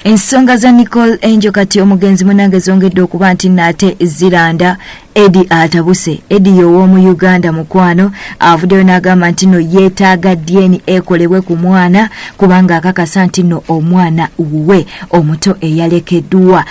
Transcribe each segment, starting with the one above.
Ensonga za Nicole Angel kati omugenzi munange zongedde okuba nti nate ziranda. Edi atabuse Edi y'ow'omu Uganda mukwano avudeyo n'agamba nti no yeetaaga DNA ekolebwe ku mwana kubanga akakasa nti no omwana wuwe omuto eyalekeddwa.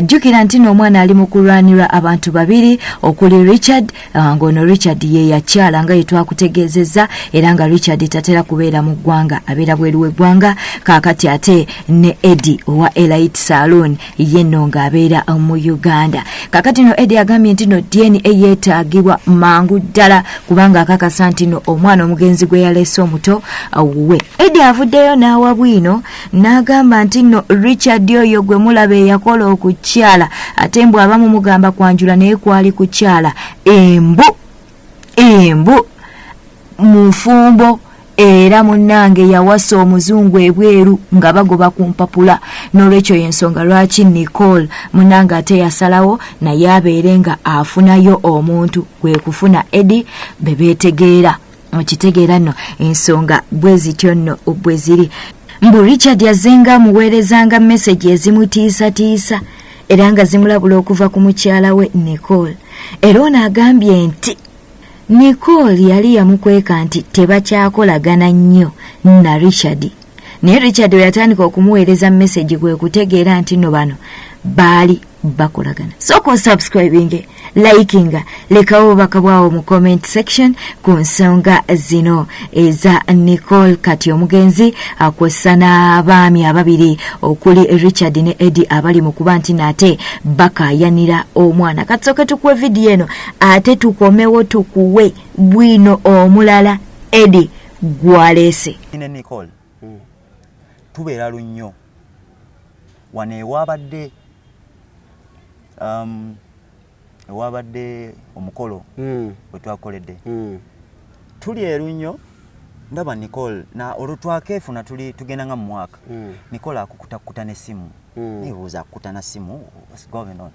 Jjukira nti no omwana ali mu kulwanirwa abantu babiri okuli Richard ngono Richard ye yakyala nga yetwakutegeezezza era nga Richard tatera kubeera mu ggwanga abeera bweru w'eggwanga kaakati ate ne Edi owa Elite Saloon ye nno ng'abeera mu Uganda. Kaakati no Edi agambye nti no DNA yeetaagibwa mangu ddala kubanga akakasa nti no omwana omugenzi gwe yaleese omuto wuwe. Edi avuddeyo n'awa Bwiino n'agamba nti no Richard oyo gwe mulaba eyakola okukyala ate mbw abamu mugamba kwanjula naye kwali kukyala embu mufumbo era munnange yawasa omuzungu ebweru nga bagoba ku mpapula n'olwekyo y'ensonga lwaki Nicole munnange ate yasalawo naye abeere nga afunayo omuntu gwe kufuna Edi bebeetegeera okitegeera nno ensonga bwe zityo nno bwe ziri. Mbu Richard yazenga muweerezanga message ezimutiisatiisa era nga zimulabula okuva ku mukyala we Nicole. Era ono agambye nti Nicole yali yamukweka nti tebakyakolagana nnyo na Richard. Naye Richard we yatandika okumuweereza message gwe kutegeera nti no bano baali bakolagana. Soko subscribing, liking, lekawo bakabwawo mu comment section ku nsonga zino eza Nicole kati omugenzi akwesana abaami ababiri okuli Richard ne Edi abali mu kuba nti nate bakayanira omwana. Katsoke tukuwe video eno ate tukomewo tukuwe Bwiino omulala Edi gwaleese. Ine Nicole tubeera lunnyo wane wabadde omukolo bwe twakoledde tuli erunnyo ndaba Nicole na olutwakeefuna tuli tugenda nga mu mwaka Nicole akukuta n'essimu nebuuza akukuta na simu what's going on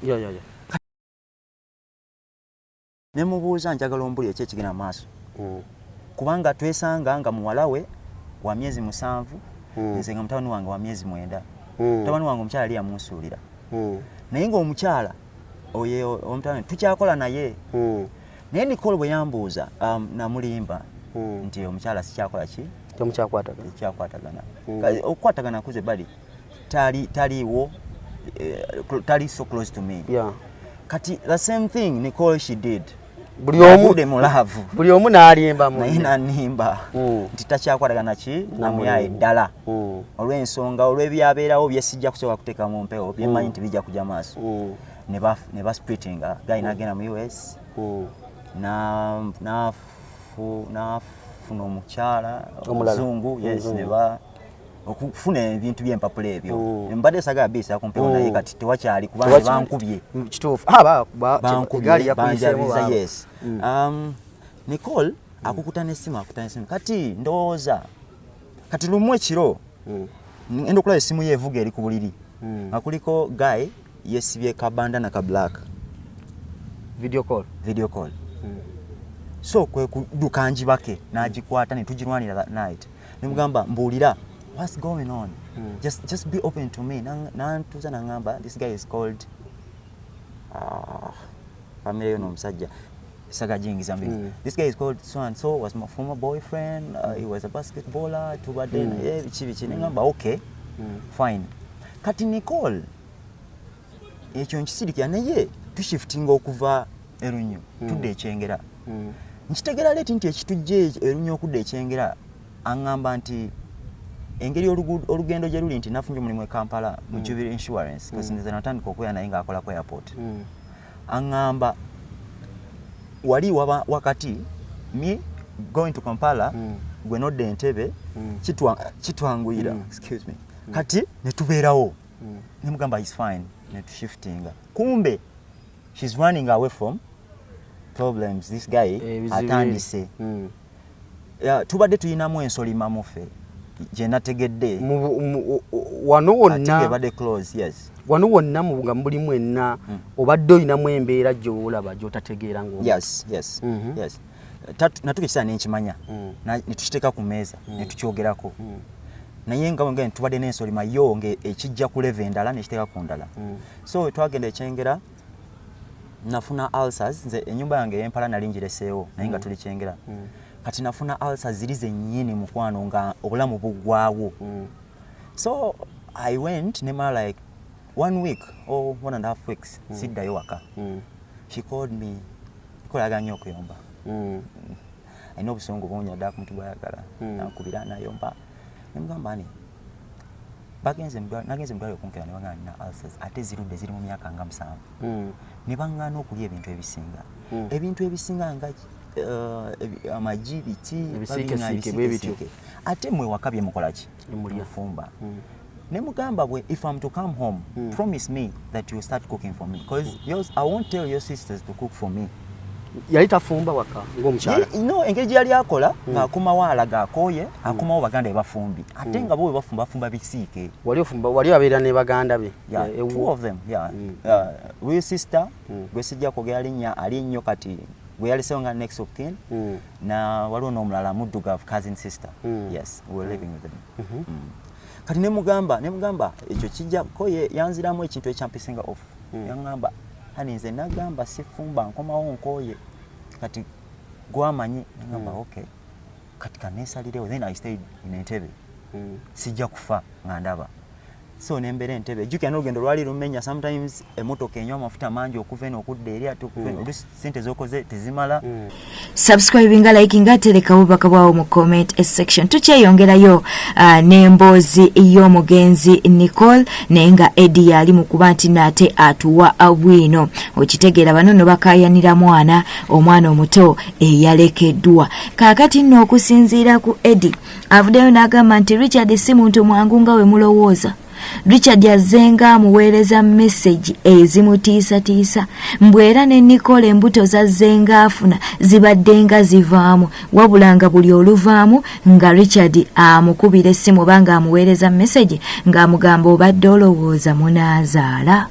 ne mubuuza njagala ombuli ekyekigenda maaso kubanga twesanga nga muwala we wa myezi 7 nze nga mutabani wange wa myezi 9 mutabani wange omukyala ali yamunsuulira naye ng'omukyala oye omutabani tukyakola naye naye Nicole bwe yambuuza namulimba nti omukyala sikyakola ki tekyakwatagana okukwatagana kuze bali taliwo tali so close to me kati the same thing Nicole she did buli omu n'alimba naye nanimba nti takyakwatagana ki namuyaye ddala olw'ensonga olw'ebyabeerawo byesijja kusobola kuteeka mu mpewo byemanyi nti bijja kujja maaso ne basplitinga gayi n'agenda mu US n'afuna omukyala omuzungu yes okufuna ebintu by'empapula ebyo mbadde sagala bisa kumpewo naye kati tewakyali kubanga bankubye kituufu yes Nicole akukuta n'essimu kati ndowooza kati lumu ekiro ngenda okulaba essimu ye evuga eri ku buliri nga kuliko guy yesibye kabandana ka black video call so kwe kuduka njibake n'agikwata ne tugirwanira that night nimugamba mbuulira what's going on just be open to me nantuza nangamba this guy is called family Omusajja saga jingiza mbi this guy is called so and so was my former boyfriend he was a basketballer tubadde bichi ningamba okay fine kati Nicole ekyo nkisirikya naye tushiftinga okuva erunnyo tudde ekyengera nkitegera leti nti ekitujje erunnyo okudde ekyengera angamba nti engeri olugendo gye luli nti nafunye omulimu e Kampala mu Jubilee Insurance kasi nze natandika okubeera naye ng'akola ku airport angamba wali wakati me going to Kampala gwe nodde Entebbe kitwanguyira excuse me kati ne tubeerawo nemugamba is fine ne tushiftinga kumbe she's running away from problems this guy atandise tubadde tuyinamu ensolima mufe je nategedde wano wonna bade close yes wano wonna mu nga muli mwenna obadde oyinamu embeera gy'olaba gy'otategeera ngo yes natuke kisa n'enkimanya ne tukiteeka ku meeza ne tukyogerako naye nga ngene tubadde n'ensoli mayo ekijja ku level endala n'ekiteeka ku ndala. So twagenda ekyengera nafuna ulcers, nze ennyumba yange y'empala nali ngireseewo naye nga tuli kyengera. Kati nafuna ulcers ziri zennyini mukwano nga obulamu buggwaawo. So I went nemala like 1 week or 1.5 weeks siddayo waka. She called me, ekolaga nnyo okuyomba. Alina obusungu bungi naddala ku muntu bw'ayagala. Nakubira nayomba. Nemugamba ani nagenze mudwaliro okunkera ne bagamba nina ulcers ate zirudde ziri mu myaka nga 7. Ne baŋŋaana okulya ebintu ebisinga. Ebintu ebisinga nga amagi biti ebisiike. Ate mwe waka bye mukola ki? Mufumba. Nemugamba bwe, if I'm to come home, promise me that you will start cooking for me. Because I won't tell your sisters to cook for me. Yali tafumba waka ng'omukyala. No, engeri yali akola ng'akomawo alaga akooye, akomawo baganda ebafumbi. Ate nga bo bafumba bisiike. Wali abeera ne baganda be? Yeah, 2 of them, yeah. Real sister, gwe sijja kwogera linnya ali nnyo kati gwe yalisewo nga next of kin. Na waliwo n'omulala muddugavu cousin sister. Yes, we were living with them. Kati nemugamba ekyo kijja ko yanziramu ekintu ekyampisinga off. Yangamba hani nze nagamba sifumba nkomawo nkoye kati gwamanyi ngamba okay kati kanesalirewo. Then I stayed in Entebbe. Sijja kufa nga ndaba. So nembere Entebbe jukya n'olugendo lwali lumenya. Sometimes emotoka enywa amafuta mangi okuva eno okudda eri ate okuva eno sente z'okoze tezimala. Subscribinga, likinga, terekawo obubaka bwawo mu comment section. Tukyeyongerayo n'emboozi y'omugenzi Nicole naye nga Eddie yali mu kuba nti nate atuwa Bwiino. Okitegeera bano no bakayanira mwana omwana omuto eyalekeddwa. Kaakati nno okusinziira ku Eddie avudeyo n'agamba nti Richard si muntu mwangu nga we mulowooza. Richard yazenga amuweereza message ezimutiisatiisa mbwera ne Nicole embuto za zenga afuna zibaddenga zivaamu wabulanga buli oluvaamu nga Richard amukubira essimu banga amuweereza message ng'amugamba obadde olowooza munaazaala.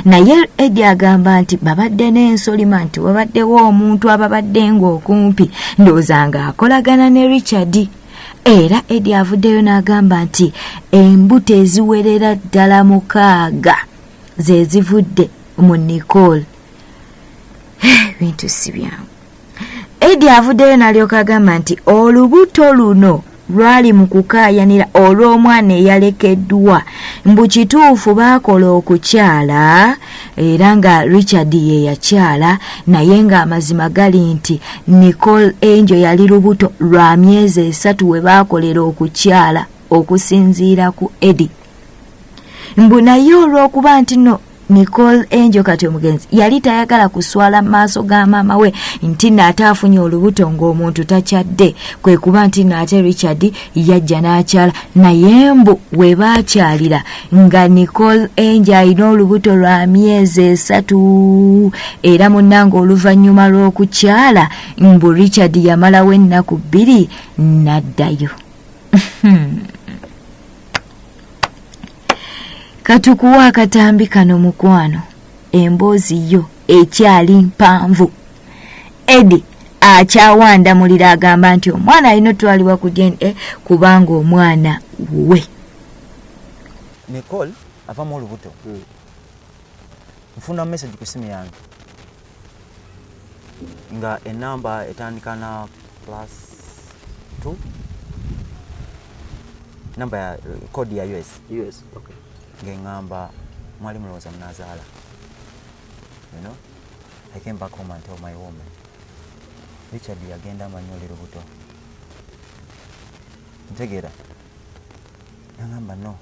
Naye Eddie agamba nti babadde n'ensolima nti wabaddewo omuntu ababadde ng'okumpi ndowooza ng'akolagana ne Richard. Era Eddie avuddeyo n'agamba nti embuto eziwerera ddala 6 ze zivudde mu Nicole. Bintu si byangu. Eddie avuddeyo n'alyoka agamba nti olubuto luno lwali mu kukaayanira olw'omwana eyalekeddwa. Mbu kituufu baakola okukyala era nga Richard ye yakyala naye ng'amazima gali nti Nicole Angel yali lubuto lwa myezi 3 we baakolera okukyala okusinziira ku Eddie. Mbu naye olw'okuba nti no Nicole Angel kati omugenzi yali tayagala kuswala maaso ga maama we nti naate afunye olubuto ng'omuntu takyadde kwe kuba nti naate Richard yajja n'akyala naye mbu we baakyalira nga Nicole Angel alina olubuto lwa myezi 3 era munnanga oluvannyuma lw'okukyala mbu Richard yamalawo ennaku 2 n'addayo. Katukuwa akatambi kano mukwano emboozi yo ekyali mpanvu. Eddie akyawandamulira agamba nti omwana alina otwalibwa ku DNA kubanga omwana wuwe. Nicole avamu olubuto. Nfuna message ku simu yange nga enamba etandika na +2 namba ya kodi ya US. Okay. Ngengamba mwali mulowooza munaazaala. You know, I came back home and told my woman Richard yagenda amanyolera obuto. Ntegeera nangamba no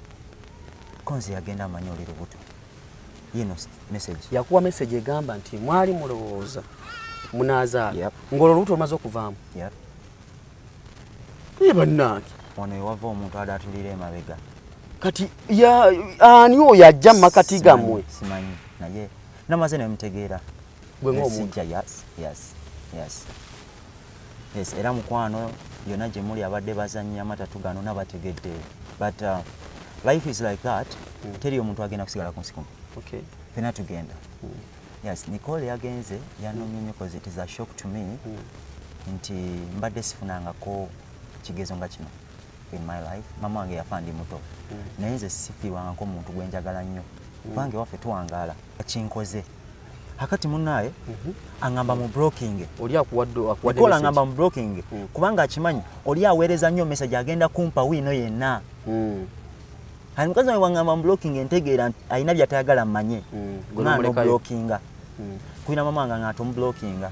konzi yagenda amanyolera obuto. Yino message yakuwa message egamba nti mwali mulowooza munaazaala. Yep. Ng'olwo olubuto lumaze okuvaamu. Yep. Bannange wano ewava omuntu adatulira emabega. Kati ani oyo ajja mu makati gammwe? Simanyi naye namaze nemutegeera gwe ng'omuntu. Yes, era mukwano yonna gye muli abadde bazannya amatatu gano nabategedde. But life is like that. Teri omuntu agenda kusigala ku nsiko. Okay. Fena tugenda. Yes, Nicole yagenze yanomye nnyo cause it is a shock to me. Nti mbadde sifunangako kigezo nga kino. in my life. Mama wange yafa ndi muto. Naye nze sifiirwangako omuntu gwe njagala nnyo. Kubanga waffe tuwangaala. Kinkoze. Hakati munnaye angamba mu blocking. Oli akuwadde Nicole angamba mu blocking. Kubanga akimanyi oli aweereza nnyo message agenda kumpa Bwiino yenna. Hari mukazi wange wangamba mu blocking entegeera ayina byatayagala mmanye. Gwe no blockinga. Kuina mama wange ng'ato mu blockinga.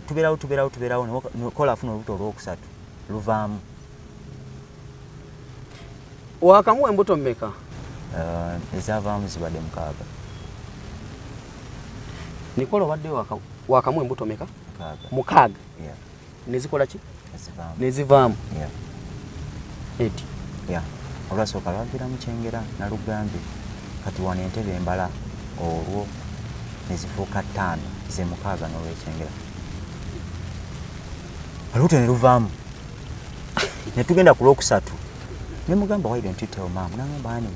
Tubeerawo Nicole afuna olubuto olwokusatu. Luvaamu. Wakamu embuto mmeka? Ezavaamu zibadde 6. Nicole obadde wakamu embuto mmeka? 6. Yeah. Nezikola ki? Ezivaamu. Nezivaamu. Yeah. Eti. Yeah. Olwasooka lwagira mu Kyengera nalugambye kati wano entebe embala olwo nezifuuka 5 ze 6 n'olwekyengera. Olubuto ne luvaamu. Ne tugenda ku lwokusatu. Ne mugamba why don't you tell mom? Nangamba ani.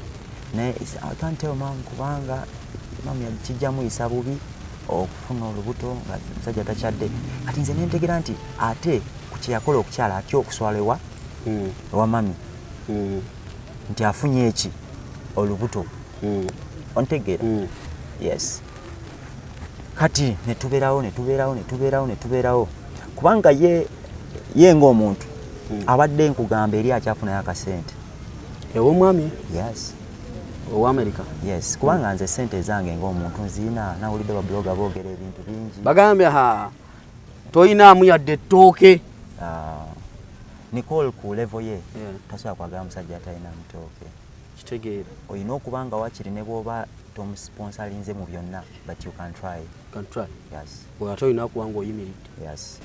Ne I can't tell mom kubanga mami yakijjamu isa bubi okufuna olubuto nga musajja takyadde. Kati nze ne ntegeera nti ate ku kyeyakola okukyala atyo okuswalewa wa mami. Nti afunye eki olubuto. Ontegeera. Yes. Kati ne tubeerawo. Kubanga ye ng'omuntu abadde nkugamba eri akyafunayo akasente. Ewo mwami? Yes. Owa America? Yes. Kubanga nze sente zange ng'omuntu nziina nawulidde babloga boogera ebintu bingi. Bagambye toyinaamu yadde ettooke. Nicole ku level ye tasobola kwagala musajja atalina mutooke. Kitegeera. Oyina okuba nga wakiri ne bw'oba tomusponsorinze mu byonna, but you can try. Can try. Yes. Ate olina okuba ng'oyimiridde. Yes.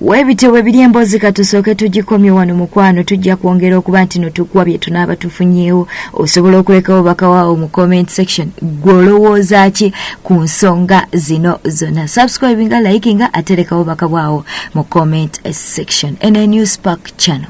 Weebityo bwe biri emboozi katusooke tugikomye wano mukwano, tujja kwongera okuba nti notukuwa bye tunaaba tufunyeewo. Osobola okuleka obubaka waawo mu comment section. Gwe olowooza ki ku nsonga zino zonna? Subscribe nga, like nga, ate leka obubaka bwawo mu comment section. NN News Park channel.